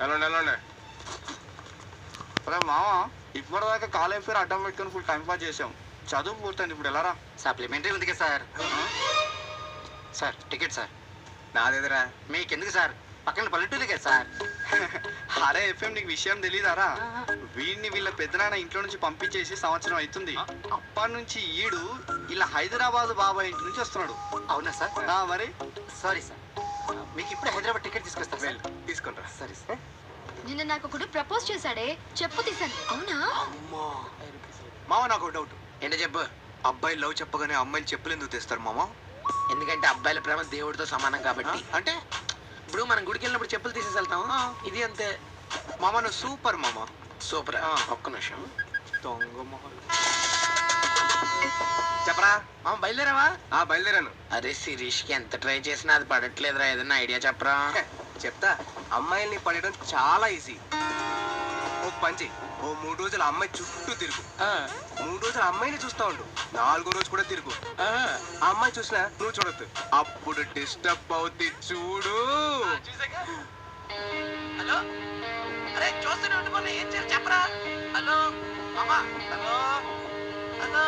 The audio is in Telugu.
వెళ్ళండి. అరే మామ, ఇప్పటిదాకా కాలేజ్ ఫేర్ అడ్డం పెట్టుకుని ఫుల్ టైం పాస్ చేసాం. చదువు పూర్తయింది, ఇప్పుడు ఎలా రా? సప్లిమెంటరీ ఉంది కదా సార్. Sir ticket sir. నాదేదిరా. మీకెందుకు సార్, పక్కన పల్లెటూరు కదా సార్. అరే ఎఫ్ఎం, నీకు విషయం తెలీదారా? వీడిని వీళ్ళ పెద్దనాన్న ఇంట్లో నుంచి పంపించేసి సంవత్సరం అవుతుంది. అప్పటి నుంచి ఈడు ఇలా హైదరాబాద్ బాబాయ్ ఇంటి నుంచి వస్తున్నాడు. అవునా సార్? మరి సారీ సార్, మీకు ఇప్పుడే హైదరాబాద్ టికెట్ తీసుకొస్తా సార్. తీసుకుంటా. సరే సార్. నిన్న నాకు ఒకడు ప్రపోజ్ చేశాడే, చెప్పు తీసాను. అవునా? మామ నాకు ఒక డౌట్. ఏంటో చెప్పు. అబ్బాయి లవ్ చెప్పగానే అమ్మాయిలు చెప్పులు ఎందుకు తెస్తారు మామ? ఎందుకంటే అబ్బాయిల ప్రేమ దేవుడితో సమానం కాబట్టి. అంటే ఇప్పుడు మనం గుడికి వెళ్ళినప్పుడు చెప్పులు తీసేసి వెళ్తాం, ఇది అంతే. మామ నువ్వు సూపర్ మామ. సూపర్. ఒక్క నిమిషం. దొంగ మొహం. చెప్పరా. మామ బయలుదేరావా? బయలుదేరాను. అరే శిరీష్కి ఎంత ట్రై చేసినా అది పడట్లేదురా, ఏదన్నా ఐడియా చెప్పరా? చెప్తా. అమ్మాయిల్ని పడడం చాలా ఈజీ. ఓ పంచి, ఓ 3 రోజులు అమ్మాయి చుట్టూ తిరుగు. 3 రోజులు అమ్మాయిని చూస్తా ఉండు. 4వ రోజు కూడా తిరుగు. ఆ అమ్మాయి చూసినా నువ్వు చూడొద్దు. అప్పుడు డిస్టర్బ్ అవుద్ది చూడు. హలో, అరే చూస్తూనే ఉండిపోయి ఏం చేయాలి చెప్పరా? హలో మామా, హలో హలో.